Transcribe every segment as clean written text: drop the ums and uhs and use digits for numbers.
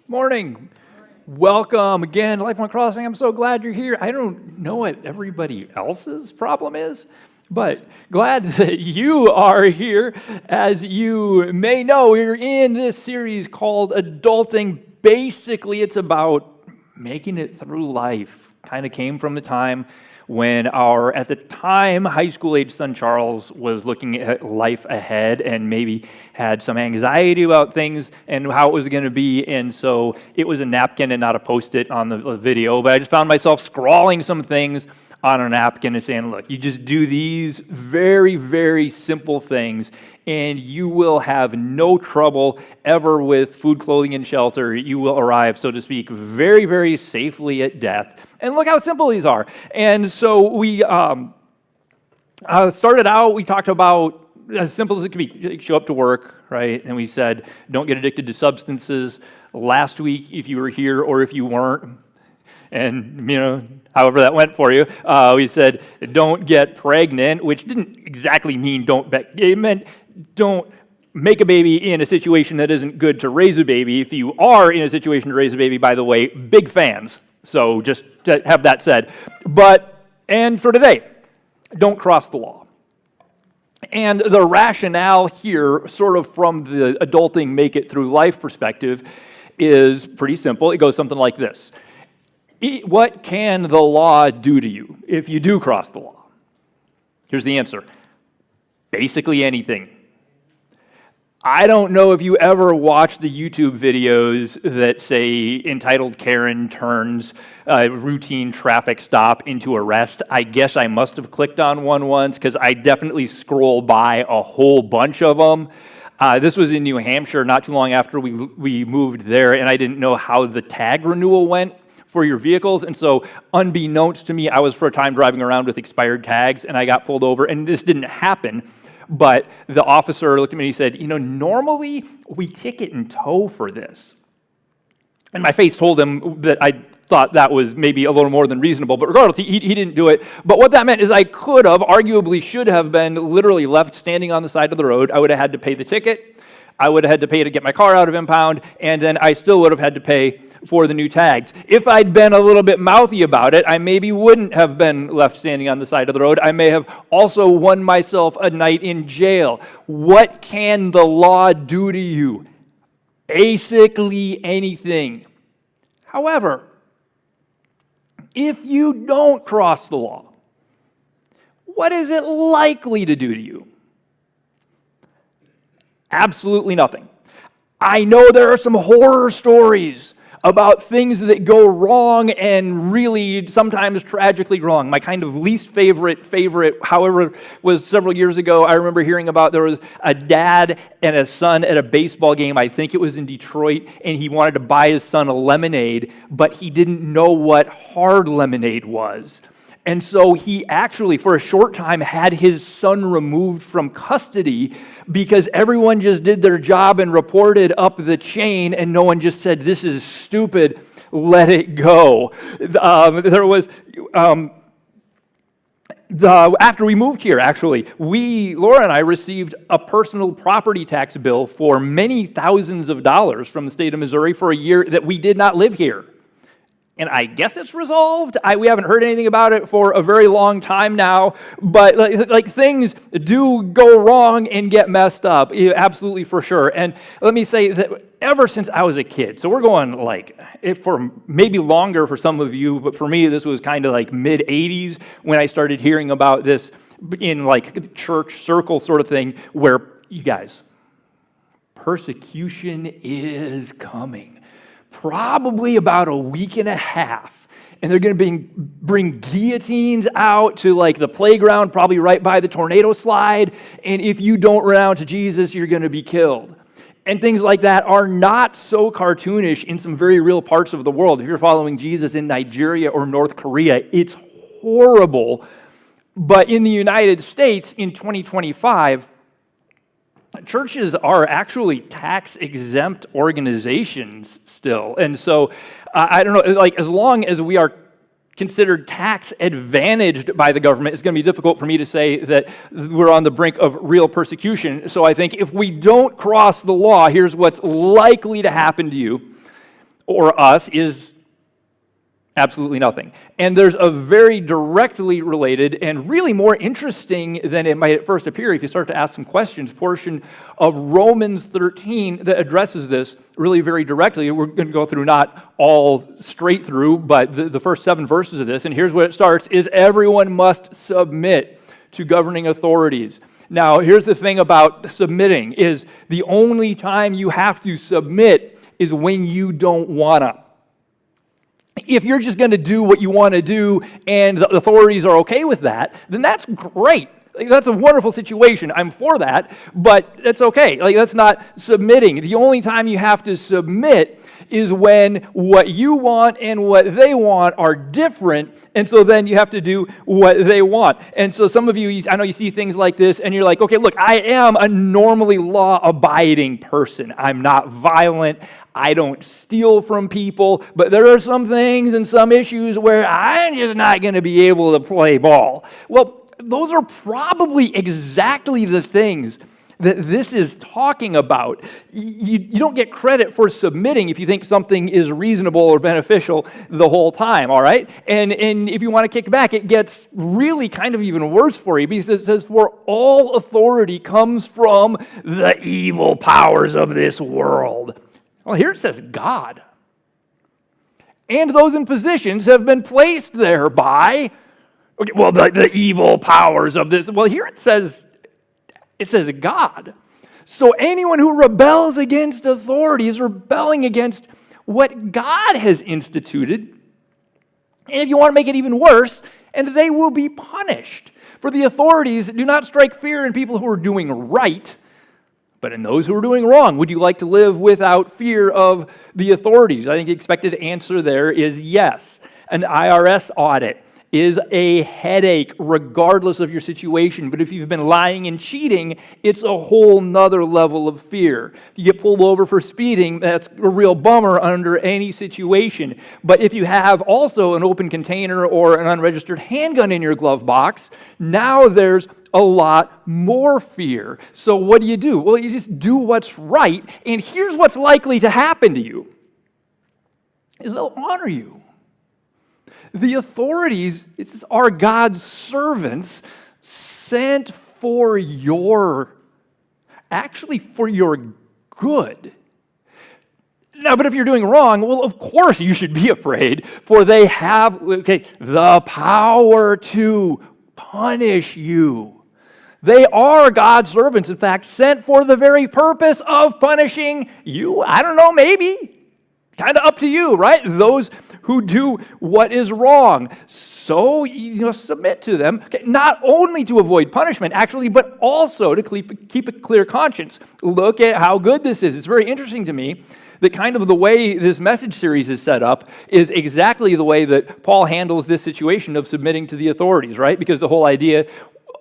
Morning. Welcome again to Lifelong Crossing. I'm so glad you're here. I don't know what everybody else's problem is, but glad that you are here. As you may know, we're in this series called Adulting. Basically, it's about making it through life. Kind of came from the time when our, at the time, high school age son Charles was looking at life ahead and maybe had some anxiety about things and how it was going to be. And so it was a napkin and not a Post-it on the video. But I just found myself scrawling some things on a napkin and saying, look, you just do these very, very simple things and you will have no trouble ever with food, clothing, and shelter. You will arrive, so to speak, very, very safely at death. And look how simple these are. And so we started out, we talked about as simple as it could be, show up to work, right? And we said, don't get addicted to substances. Last week, if you were here or if you weren't, and, however that went for you, we said, don't get pregnant, which didn't exactly mean it meant don't make a baby in a situation that isn't good to raise a baby. If you are in a situation to raise a baby, by the way, big fans. So just to have that said. And for today, don't cross the law. And the rationale here, sort of from the adulting, make it through life perspective, is pretty simple. It goes something like this. What can the law do to you if you do cross the law? Here's the answer. Basically anything. I don't know if you ever watched the YouTube videos that say entitled Karen turns a routine traffic stop into arrest. I guess I must have clicked on one once because I definitely scroll by a whole bunch of them. This was in New Hampshire not too long after we moved there, and I didn't know how the tag renewal went for your vehicles, and so unbeknownst to me, I was for a time driving around with expired tags, and I got pulled over, and this didn't happen. But the officer looked at me and he said, normally we ticket and tow for this. And my face told him that I thought that was maybe a little more than reasonable, but regardless, he didn't do it. But what that meant is I could have, arguably should have been literally left standing on the side of the road. I would have had to pay the ticket. I would have had to pay to get my car out of impound, and then I still would have had to pay for the new tags. If I'd been a little bit mouthy about it, I maybe wouldn't have been left standing on the side of the road. I may have also won myself a night in jail. What can the law do to you? Basically anything. However, if you don't cross the law, what is it likely to do to you? Absolutely nothing. I know there are some horror stories about things that go wrong and really sometimes tragically wrong. My kind of least favorite, however, was several years ago. I remember hearing about there was a dad and a son at a baseball game. I think it was in Detroit, and he wanted to buy his son a lemonade, but he didn't know what hard lemonade was. And so he actually, for a short time, had his son removed from custody because everyone just did their job and reported up the chain, and no one just said, this is stupid, let it go. After we moved here, actually, Laura and I received a personal property tax bill for many thousands of dollars from the state of Missouri for a year that we did not live here. And I guess it's resolved. We haven't heard anything about it for a very long time now. But like things do go wrong and get messed up, absolutely for sure. And let me say that ever since I was a kid, so we're going for maybe longer for some of you, but for me this was kind of like mid-'80s when I started hearing about this in like church circle sort of thing where, you guys, persecution is coming. Probably about a week and a half, and they're going to bring guillotines out to like the playground, probably right by the tornado slide, and if you don't run out to Jesus, you're going to be killed. And things like that are not so cartoonish in some very real parts of the world. If you're following Jesus in Nigeria or North Korea, it's horrible. But in the United States in 2025, churches are actually tax-exempt organizations still. And so, I don't know, like as long as we are considered tax-advantaged by the government, it's going to be difficult for me to say that we're on the brink of real persecution. So I think if we don't cross the law, here's what's likely to happen to you. or us is absolutely nothing. And there's a very directly related and really more interesting than it might at first appear if you start to ask some questions portion of Romans 13 that addresses this really very directly. We're going to go through not all straight through, but the first 7 verses of this. And here's where it starts, is everyone must submit to governing authorities. Now, here's the thing about submitting, is the only time you have to submit is when you don't want to. If you're just going to do what you want to do and the authorities are okay with that, then that's great. Like, that's a wonderful situation. I'm for that, but that's okay. Like, that's not submitting. The only time you have to submit is when what you want and what they want are different, and so then you have to do what they want. And so some of you, I know you see things like this, and you're like, okay, look, I am a normally law-abiding person. I'm not violent. I don't steal from people, but there are some things and some issues where I'm just not going to be able to play ball. Well, those are probably exactly the things that this is talking about. You don't get credit for submitting if you think something is reasonable or beneficial the whole time, all right? And if you want to kick back, it gets really kind of even worse for you because it says, for all authority comes from the evil powers of this world. Well, here it says God. And those in positions have been placed there by, okay, well, the evil powers of this. Well, here it says God. So anyone who rebels against authority is rebelling against what God has instituted. And if you want to make it even worse, and they will be punished. For the authorities do not strike fear in people who are doing right, but in those who are doing wrong. Would you like to live without fear of the authorities? I think the expected answer there is yes. An IRS audit is a headache regardless of your situation. But if you've been lying and cheating, it's a whole nother level of fear. If you get pulled over for speeding, that's a real bummer under any situation. But if you have also an open container or an unregistered handgun in your glove box, now there's a lot more fear. So what do? Well, you just do what's right, and here's what's likely to happen to you, is they'll honor you. The authorities, are God's servants sent for your good. Now, but if you're doing wrong, well, of course you should be afraid, for they have, the power to punish you. They are God's servants, in fact, sent for the very purpose of punishing you. I don't know, maybe. Kind of up to you, right? Those who do what is wrong. So, submit to them, not only to avoid punishment, actually, but also to keep a clear conscience. Look at how good this is. It's very interesting to me that kind of the way this message series is set up is exactly the way that Paul handles this situation of submitting to the authorities, right? Because the whole idea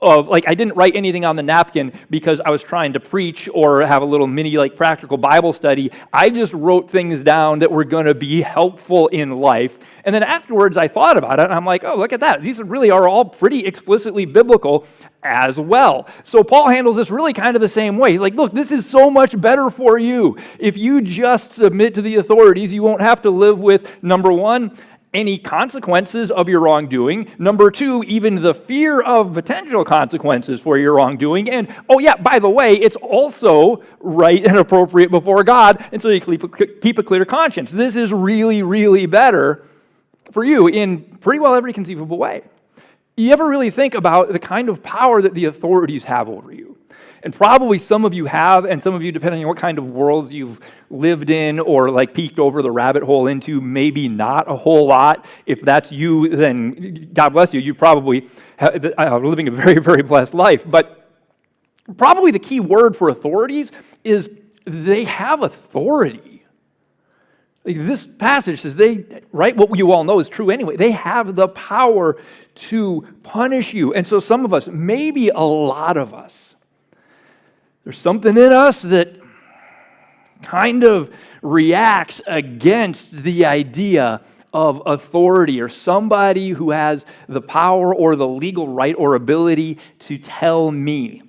of, I didn't write anything on the napkin because I was trying to preach or have a little mini, practical Bible study. I just wrote things down that were going to be helpful in life. And then afterwards, I thought about it, and I'm like, oh, look at that. These really are all pretty explicitly biblical as well. So Paul handles this really kind of the same way. He's like, look, this is so much better for you. If you just submit to the authorities, you won't have to live with, number one, any consequences of your wrongdoing. Number two, even the fear of potential consequences for your wrongdoing. And, oh yeah, by the way, it's also right and appropriate before God, and so you keep a clear conscience. This is really, really better for you in pretty well every conceivable way. You ever really think about the kind of power that the authorities have over you? And probably some of you have, and some of you, depending on what kind of worlds you've lived in or peeked over the rabbit hole into, maybe not a whole lot. If that's you, then God bless you. You probably are living a very, very blessed life. But probably the key word for authorities is they have authority. This passage says what you all know is true anyway. They have the power to punish you. And so some of us, maybe a lot of us, there's something in us that kind of reacts against the idea of authority or somebody who has the power or the legal right or ability to tell me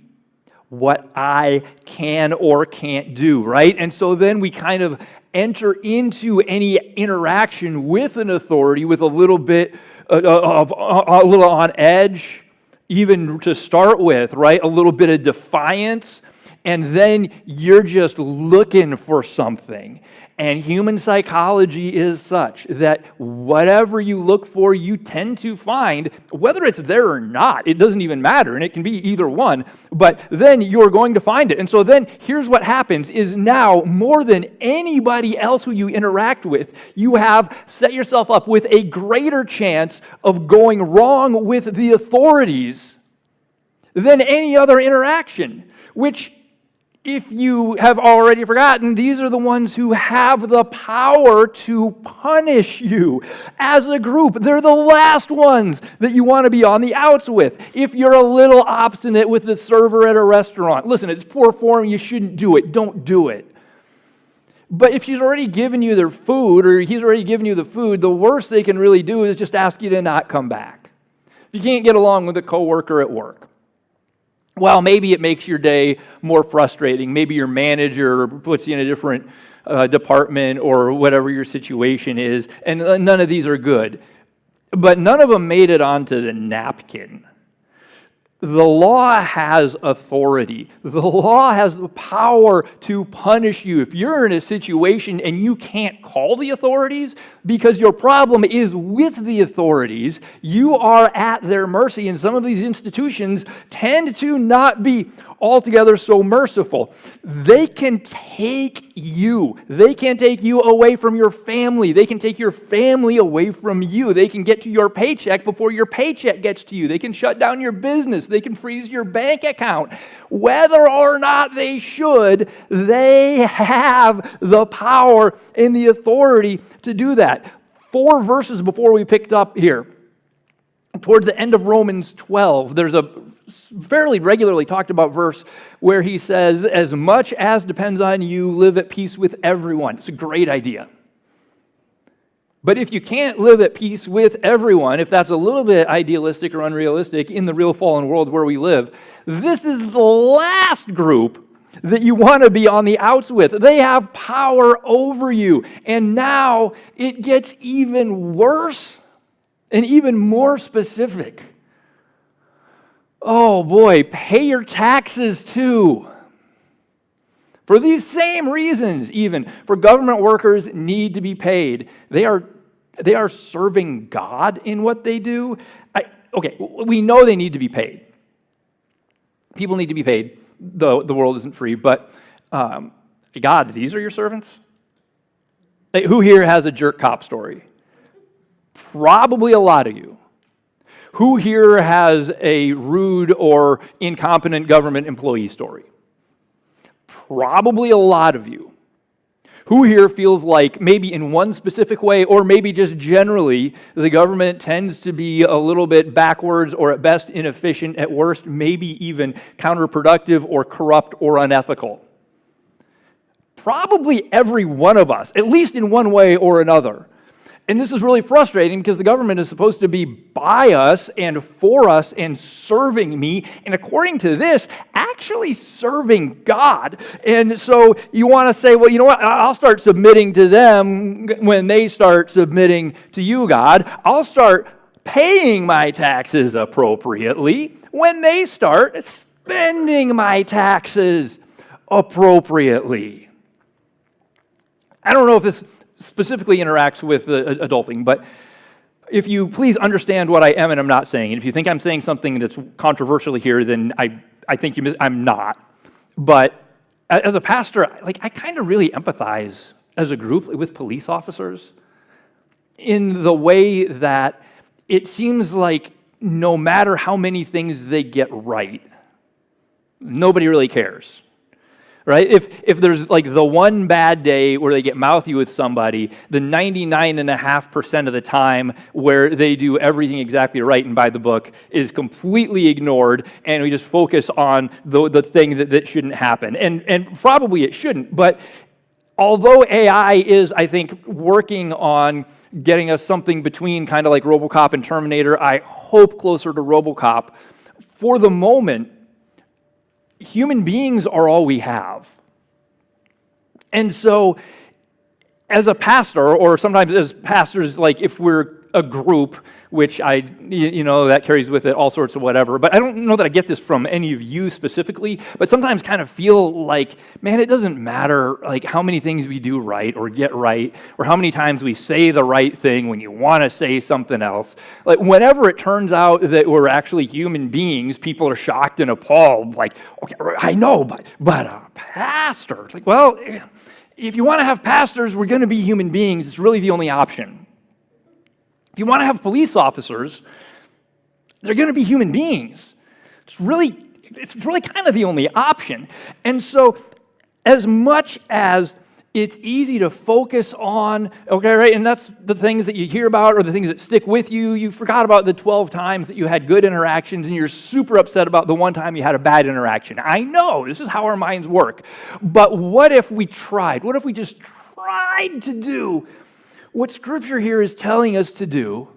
what I can or can't do, right? And so then we kind of enter into any interaction with an authority with a little bit of a little on edge, even to start with, right? A little bit of defiance, and then you're just looking for something. And human psychology is such that whatever you look for, you tend to find, whether it's there or not, it doesn't even matter, and it can be either one, but then you're going to find it. And so then here's what happens is now, more than anybody else who you interact with, you have set yourself up with a greater chance of going wrong with the authorities than any other interaction, which, if you have already forgotten, these are the ones who have the power to punish you. As a group, they're the last ones that you want to be on the outs with. If you're a little obstinate with the server at a restaurant, listen, it's poor form, you shouldn't do it. Don't do it. But if she's already given you their food, or he's already given you the food, the worst they can really do is just ask you to not come back. If you can't get along with a coworker at work, well, maybe it makes your day more frustrating. Maybe your manager puts you in a different department or whatever your situation is, and none of these are good. But none of them made it onto the napkin. The law has authority. The law has the power to punish you. If you're in a situation and you can't call the authorities because your problem is with the authorities, you are at their mercy. And some of these institutions tend to not be altogether so merciful. They can take you. They can take you away from your family. They can take your family away from you. They can get to your paycheck before your paycheck gets to you. They can shut down your business. They can freeze your bank account. Whether or not they should, they have the power and the authority to do that. 4 verses before we picked up here, towards the end of Romans 12, there's a fairly regularly talked about verse where he says, as much as depends on you, live at peace with everyone. It's a great idea. But if you can't live at peace with everyone, if that's a little bit idealistic or unrealistic in the real fallen world where we live, this is the last group that you want to be on the outs with. They have power over you. And now it gets even worse and even more specific. Oh boy, pay your taxes too. For these same reasons, even, for government workers need to be paid. They are serving God in what they do. Okay, we know they need to be paid. People need to be paid. The world isn't free, but God, these are your servants? Hey, who here has a jerk cop story? Probably a lot of you. Who here has a rude or incompetent government employee story? Probably a lot of you. Who here feels like maybe in one specific way or maybe just generally the government tends to be a little bit backwards or at best inefficient, at worst maybe even counterproductive or corrupt or unethical? Probably every one of us, at least in one way or another. And this is really frustrating because the government is supposed to be by us and for us and serving me, and according to this, actually serving God. And so you want to say, well, you know what, I'll start submitting to them when they start submitting to you, God. I'll start paying my taxes appropriately when they start spending my taxes appropriately. I don't know if this specifically interacts with adulting, but if you please understand what I am and I'm not saying, and if you think I'm saying something that's controversial here, then I think I'm not. But as a pastor, I kind of really empathize as a group with police officers in the way that it seems like no matter how many things they get right, nobody really cares. Right? If there's like the one bad day where they get mouthy with somebody, the 99.5% of the time where they do everything exactly right and by the book is completely ignored, and we just focus on the thing that shouldn't happen. And probably it shouldn't, but although AI is, I think, working on getting us something between kind of like RoboCop and Terminator, I hope closer to RoboCop, for the moment, human beings are all we have. And so as a pastor, or sometimes as pastors, like if we're a group, which that carries with it all sorts of whatever, but I don't know that I get this from any of you specifically, but sometimes kind of feel like, man, it doesn't matter like how many things we do right or get right, or how many times we say the right thing when you want to say something else. Like whenever it turns out that we're actually human beings, people are shocked and appalled, like, okay, I know, but a pastor. It's like, well, if you want to have pastors, we're going to be human beings. It's really the only option. If you want to have police officers, they're going to be human beings. It's really kind of the only option. And so as much as it's easy to focus on, okay, right, and that's the things that you hear about or the things that stick with you. You forgot about the 12 times that you had good interactions and you're super upset about the one time you had a bad interaction. I know, this is how our minds work. But what if we tried? What if we just tried to do what Scripture here is telling us to do,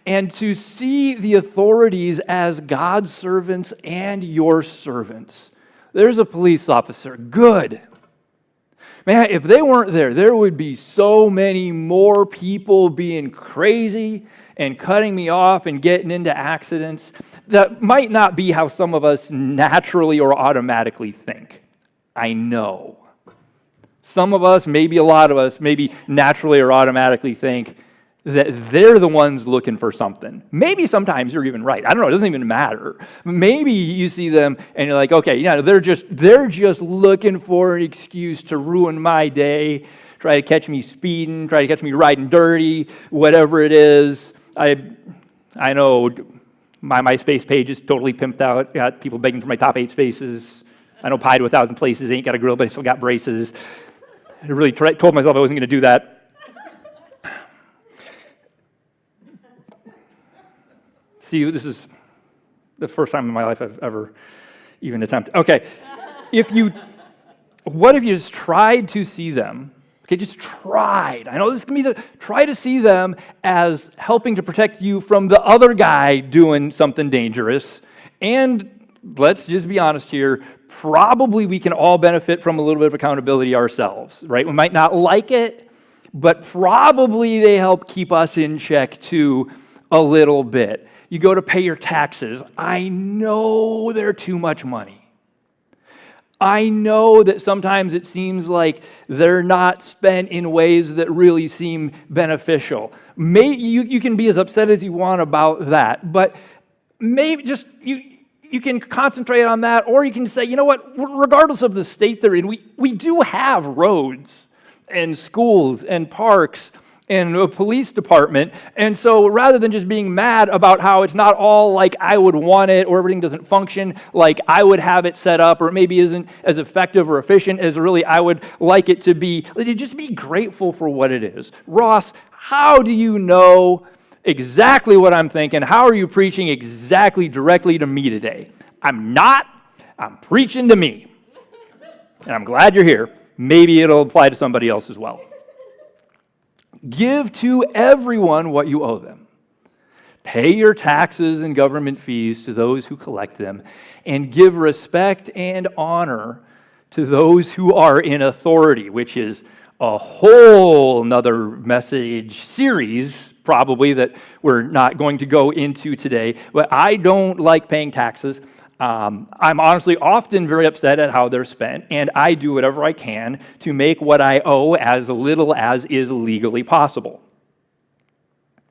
and to see the authorities as God's servants and your servants? There's a police officer. Good. Man, if they weren't there, there would be so many more people being crazy and cutting me off and getting into accidents. That might not be how some of us naturally or automatically think. I know. Some of us, maybe a lot of us, maybe naturally or automatically think that they're the ones looking for something. Maybe sometimes you're even right. I don't know, it doesn't even matter. Maybe you see them and you're like, okay, they're just looking for an excuse to ruin my day, try to catch me speeding, try to catch me riding dirty, whatever it is. I know my MySpace page is totally pimped out, got people begging for my top 8 spaces. I know Pie to 1,000 Places ain't got a grill, but I still got braces. I really told myself I wasn't going to do that. See, this is the first time in my life I've ever even attempted. Okay, what if you just tried to see them? Okay, just tried. I know this can be try to see them as helping to protect you from the other guy doing something dangerous. And let's just be honest here, probably we can all benefit from a little bit of accountability ourselves, right? We might not like it, but probably they help keep us in check too a little bit. You go to pay your taxes. I know they're too much money. I know that sometimes it seems like they're not spent in ways that really seem beneficial. You can be as upset as you want about that, but maybe just you can concentrate on that, or you can say, you know what, regardless of the state they're in, we do have roads and schools and parks and a police department. And so rather than just being mad about how it's not all like I would want it, or everything doesn't function like I would have it set up, or it maybe isn't as effective or efficient as really I would like it to be, just be grateful for what it is. Ross, how do you know exactly what I'm thinking? How are you preaching exactly directly to me today? I'm preaching to me. And I'm glad you're here. Maybe it'll apply to somebody else as well. Give to everyone what you owe them. Pay your taxes and government fees to those who collect them, and give respect and honor to those who are in authority, which is a whole nother message series, probably, that we're not going to go into today. But I don't like paying taxes. I'm honestly often very upset at how they're spent, and I do whatever I can to make what I owe as little as is legally possible.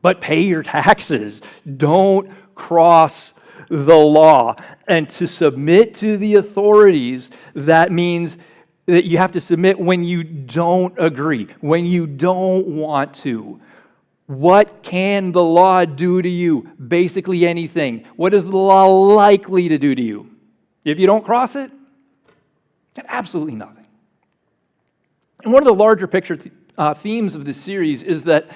But pay your taxes. Don't cross the law. And to submit to the authorities, that means that you have to submit when you don't agree, when you don't want to. What can the law do to you? Basically anything. What is the law likely to do to you? If you don't cross it, absolutely nothing. And one of the larger picture themes of this series is that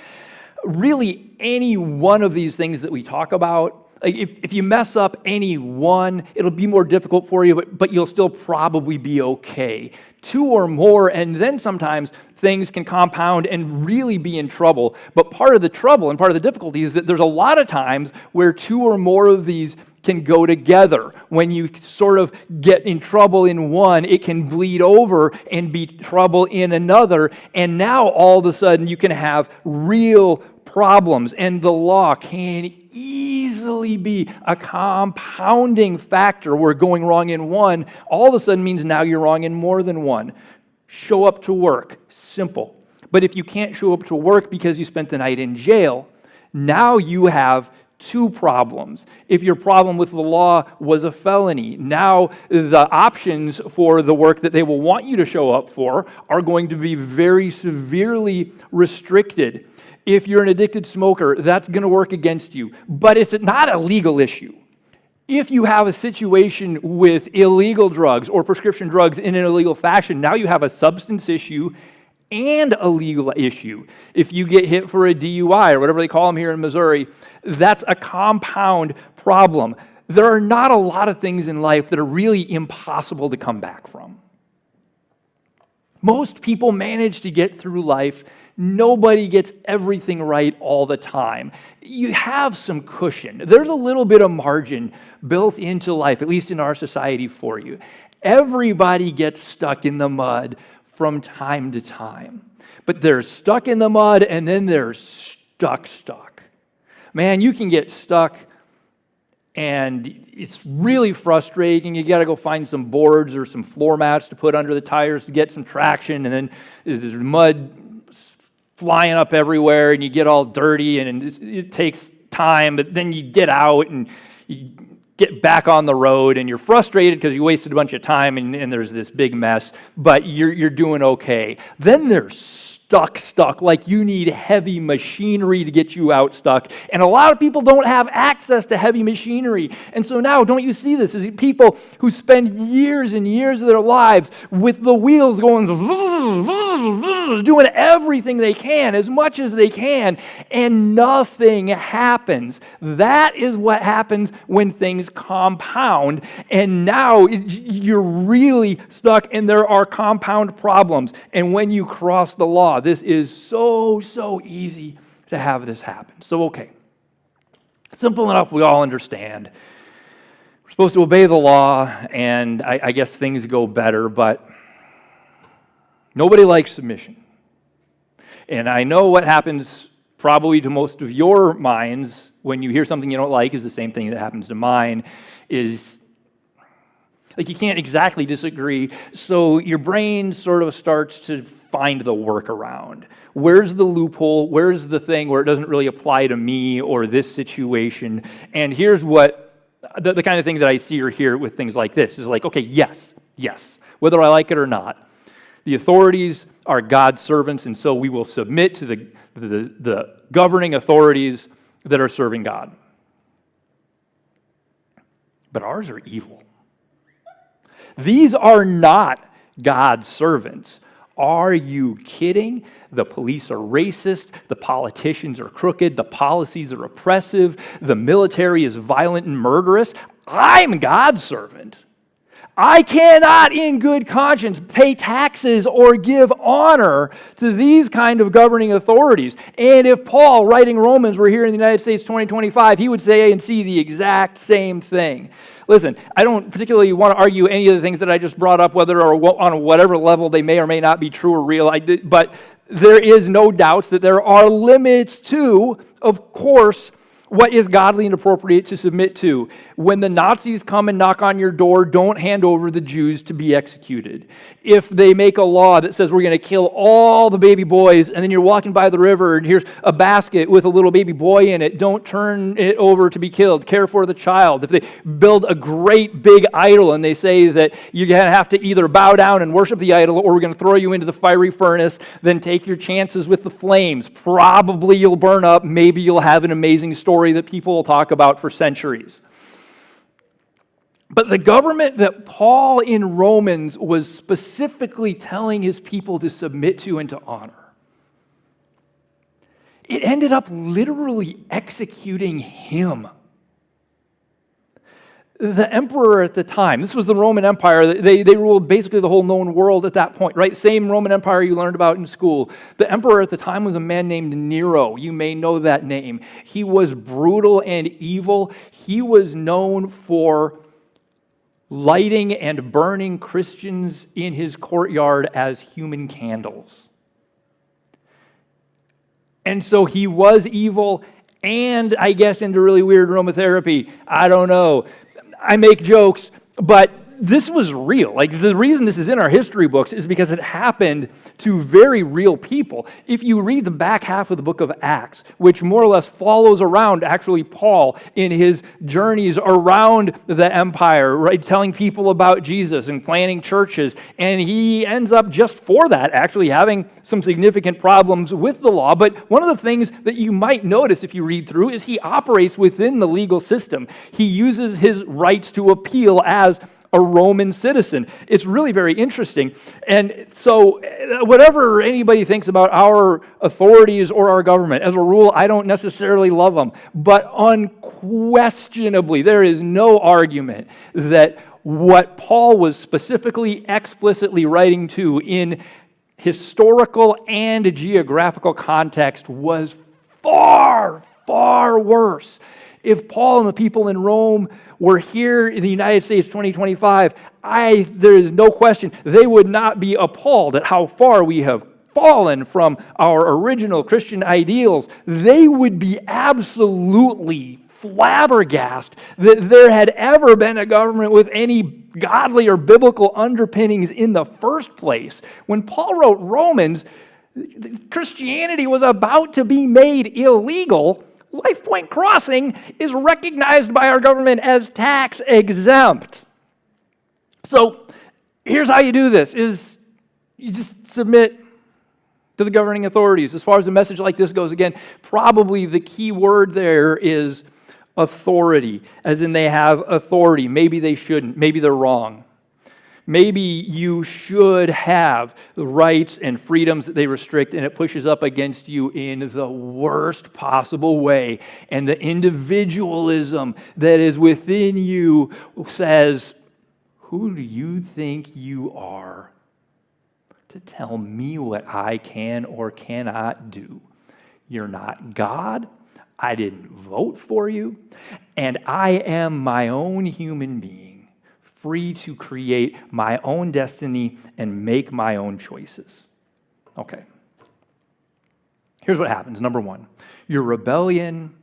really any one of these things that we talk about, like if you mess up any one, it'll be more difficult for you, but you'll still probably be okay. 2 or more, and then sometimes things can compound and really be in trouble. But part of the trouble and part of the difficulty is that there's a lot of times where 2 or more of these can go together. When you sort of get in trouble in one, it can bleed over and be trouble in another. And now all of a sudden you can have real problems. And the law can easily be a compounding factor where going wrong in one all of a sudden means now you're wrong in more than one. Show up to work. Simple. But if you can't show up to work because you spent the night in jail, now you have two problems. If your problem with the law was a felony, now the options for the work that they will want you to show up for are going to be very severely restricted. If you're an addicted smoker, that's going to work against you. But it's not a legal issue. If you have a situation with illegal drugs or prescription drugs in an illegal fashion, now you have a substance issue and a legal issue. If you get hit for a DUI or whatever they call them here in Missouri, that's a compound problem. There are not a lot of things in life that are really impossible to come back from. Most people manage to get through life. Nobody gets everything right all the time. You have some cushion. There's a little bit of margin built into life, at least in our society, for you. Everybody gets stuck in the mud from time to time. But they're stuck in the mud and then they're stuck. Man, you can get stuck and it's really frustrating. You got to go find some boards or some floor mats to put under the tires to get some traction, and then there's mud flying up everywhere and you get all dirty and it takes time, but then you get out and you get back on the road and you're frustrated because you wasted a bunch of time and there's this big mess, but you're doing okay. Then they're stuck, like you need heavy machinery to get you out stuck. And a lot of people don't have access to heavy machinery. And so now, don't you see this? Is people who spend years and years of their lives with the wheels going, doing everything they can, as much as they can, and nothing happens. That is what happens when things compound. And now you're really stuck and there are compound problems. And when you cross the law, this is so easy to have this happen. So, okay. Simple enough, we all understand. We're supposed to obey the law, and I guess things go better, but nobody likes submission. And I know what happens probably to most of your minds when you hear something you don't like is the same thing that happens to mine, is like you can't exactly disagree, so your brain sort of starts to find the workaround. Where's the loophole? Where's the thing where it doesn't really apply to me or this situation? And here's what, the kind of thing that I see or hear with things like this is like, okay, yes, whether I like it or not, the authorities are God's servants, and so we will submit to the governing authorities that are serving God. But ours are evil. These are not God's servants. Are you kidding? The police are racist, the politicians are crooked, the policies are oppressive, the military is violent and murderous. I'm God's servant. I cannot in good conscience pay taxes or give honor to these kind of governing authorities. And if Paul, writing Romans, were here in the United States 2025, he would say and see the exact same thing. Listen, I don't particularly want to argue any of the things that I just brought up, whether or on whatever level they may or may not be true or real, but there is no doubt that there are limits to, of course, what is godly and appropriate to submit to. When the Nazis come and knock on your door, don't hand over the Jews to be executed. If they make a law that says we're going to kill all the baby boys, and then you're walking by the river and here's a basket with a little baby boy in it, don't turn it over to be killed. Care for the child. If they build a great big idol and they say that you're going to have to either bow down and worship the idol or we're going to throw you into the fiery furnace, then take your chances with the flames. Probably you'll burn up. Maybe you'll have an amazing story that people will talk about for centuries. But the government that Paul in Romans was specifically telling his people to submit to and to honor, it ended up literally executing him. the emperor at the time, this was the Roman Empire, they ruled basically the whole known world at that point, right? Same Roman Empire you learned about in school. The emperor at the time was a man named Nero. You may know that name. He was brutal and evil. He was known for lighting and burning Christians in his courtyard as human candles. And so he was evil, and I guess into really weird aromatherapy. I don't know. I make jokes, but this was real. Like, the reason this is in our history books is because it happened to very real people. If you read the back half of the book of Acts, which more or less follows around actually Paul in his journeys around the empire, right, telling people about Jesus and planting churches, and he ends up just for that actually having some significant problems with the law. But one of the things that you might notice if you read through is he operates within the legal system. He uses his rights to appeal as a Roman citizen. It's really very interesting. And so whatever anybody thinks about our authorities or our government, as a rule, I don't necessarily love them. But unquestionably, there is no argument that what Paul was specifically, explicitly writing to in historical and geographical context was far, far worse. If Paul and the people in Rome were here in the United States 2025, there is no question they would not be appalled at how far we have fallen from our original Christian ideals. They would be absolutely flabbergasted that there had ever been a government with any godly or biblical underpinnings in the first place. When Paul wrote Romans, Christianity was about to be made illegal. Life Point Crossing is recognized by our government as tax exempt. So here's how you do this, is you just submit to the governing authorities. As far as a message like this goes, again, probably the key word there is authority, as in they have authority. Maybe they shouldn't. Maybe they're wrong. Maybe you should have the rights and freedoms that they restrict, and it pushes up against you in the worst possible way. And the individualism that is within you says, who do you think you are to tell me what I can or cannot do? You're not God. I didn't vote for you. And I am my own human being, free to create my own destiny and make my own choices. Okay. Here's what happens. Number one, your rebellion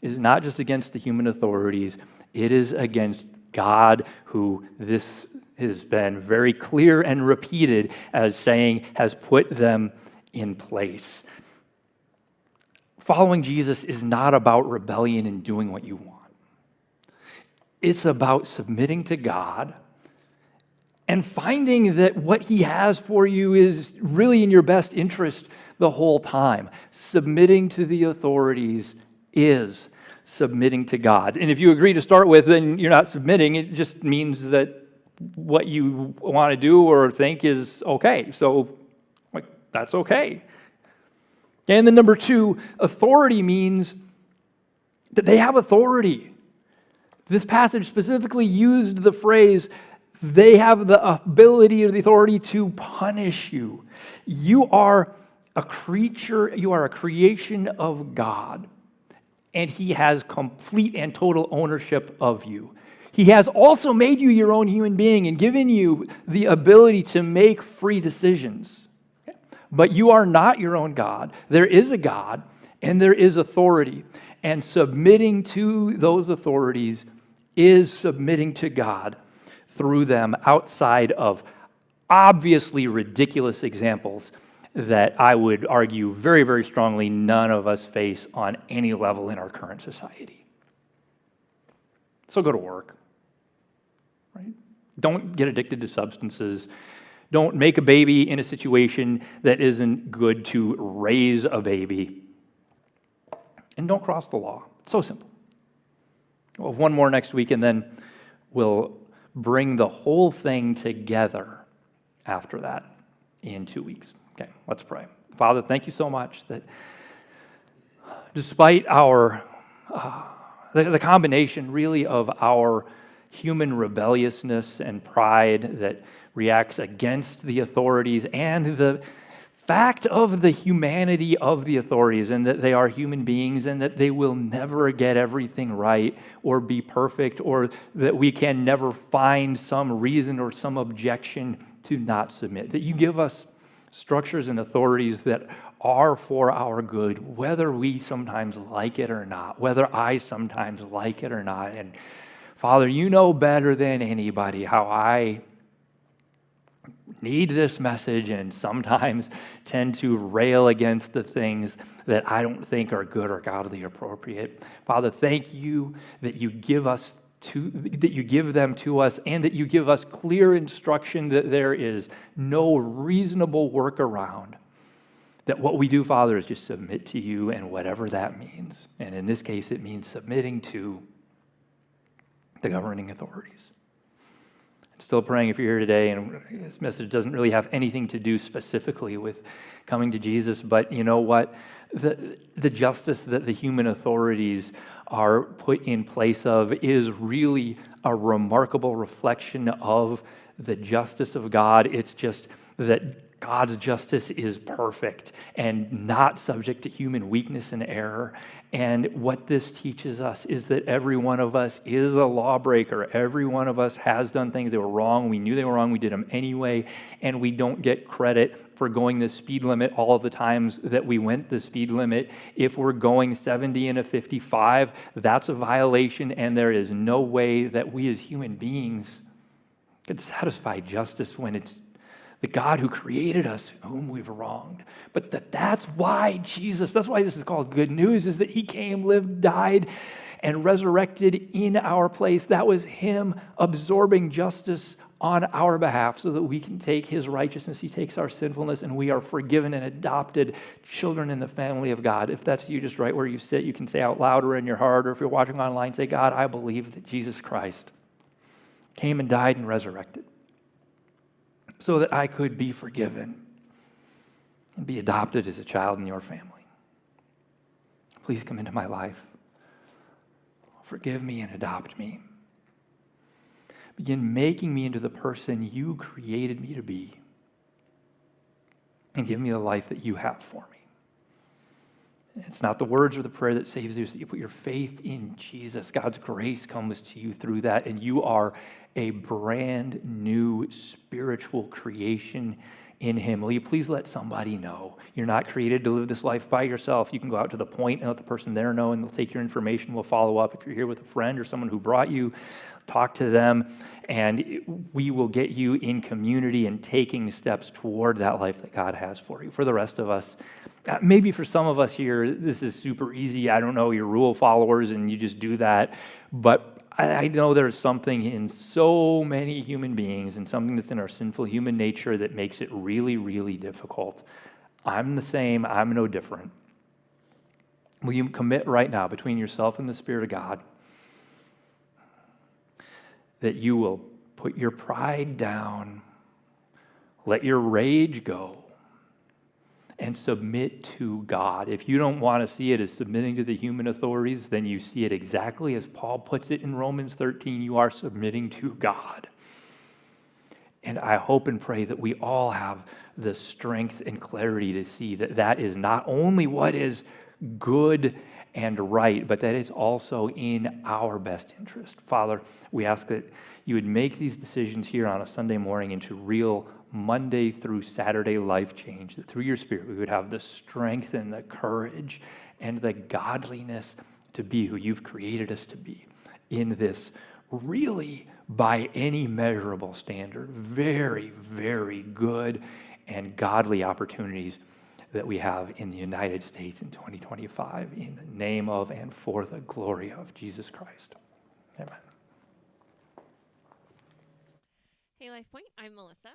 is not just against the human authorities, it is against God, who this has been very clear and repeated as saying has put them in place. Following Jesus is not about rebellion and doing what you want. It's about submitting to God and finding that what He has for you is really in your best interest the whole time. Submitting to the authorities is submitting to God. And if you agree to start with, then you're not submitting. It just means that what you want to do or think is okay. So, that's okay. And then number two, authority means that they have authority. This passage specifically used the phrase, they have the ability or the authority to punish you. You are a creature, you are a creation of God, and He has complete and total ownership of you. He has also made you your own human being and given you the ability to make free decisions. But you are not your own God. There is a God, and there is authority. And submitting to those authorities is submitting to God through them outside of obviously ridiculous examples that I would argue very, very strongly none of us face on any level in our current society. So go to work, right? Don't get addicted to substances. Don't make a baby in a situation that isn't good to raise a baby. And don't cross the law. It's so simple. We'll have one more next week, and then we'll bring the whole thing together after that in 2 weeks. Okay, let's pray. Father, thank you so much that despite our, the combination really of our human rebelliousness and pride that reacts against the authorities, and the fact of the humanity of the authorities, and that they are human beings and that they will never get everything right or be perfect, or that we can never find some reason or some objection to not submit. That you give us structures and authorities that are for our good, whether we sometimes like it or not, whether I sometimes like it or not. And Father, you know better than anybody how I need this message and sometimes tend to rail against the things that I don't think are good or godly appropriate. Father, thank you that you give them to us, and that you give us clear instruction that there is no reasonable workaround. That what we do, Father, is just submit to you, and whatever that means. And in this case, it means submitting to the governing authorities. Still praying if you're here today, and this message doesn't really have anything to do specifically with coming to Jesus, but you know what? The justice that the human authorities are put in place of is really a remarkable reflection of the justice of God. It's just that God's justice is perfect and not subject to human weakness and error. And what this teaches us is that every one of us is a lawbreaker. Every one of us has done things that were wrong. We knew they were wrong. We did them anyway. And we don't get credit for going the speed limit all of the times that we went the speed limit. If we're going 70 in a 55, that's a violation. And there is no way that we as human beings could satisfy justice when it's the God who created us, whom we've wronged. But that's why that's why this is called good news, is that he came, lived, died, and resurrected in our place. That was him absorbing justice on our behalf so that we can take his righteousness. He takes our sinfulness, and we are forgiven and adopted children in the family of God. If that's you, just right where you sit, you can say out loud or in your heart, or if you're watching online, say, God, I believe that Jesus Christ came and died and resurrected so that I could be forgiven and be adopted as a child in your family. Please come into my life. Forgive me and adopt me. Begin making me into the person you created me to be, and give me the life that you have for me. It's not the words or the prayer that saves you, it's that you put your faith in Jesus. God's grace comes to you through that, and you are a brand new spiritual creation in him. Will you please let somebody know? You're not created to live this life by yourself. You can go out to the point and let the person there know, and they'll take your information. We'll follow up. If you're here with a friend or someone who brought you, talk to them, and we will get you in community and taking steps toward that life that God has for you. For the rest of us, maybe for some of us here, this is super easy. I don't know, you're rule followers and you just do that. But I know there's something in so many human beings and something that's in our sinful human nature that makes it really, really difficult. I'm the same. I'm no different. Will you commit right now between yourself and the Spirit of God that you will put your pride down, let your rage go, and submit to God? If you don't want to see it as submitting to the human authorities, then you see it exactly as Paul puts it in Romans 13. You are submitting to God. And I hope and pray that we all have the strength and clarity to see that that is not only what is good and right, but that it's also in our best interest. Father, we ask that you would make these decisions here on a Sunday morning into real Monday through Saturday life change, that through your Spirit we would have the strength and the courage and the godliness to be who you've created us to be in this really, by any measurable standard, very, very good and godly opportunities that we have in the United States in 2025, in the name of and for the glory of Jesus Christ. Amen. Hey, LifePoint, I'm Melissa.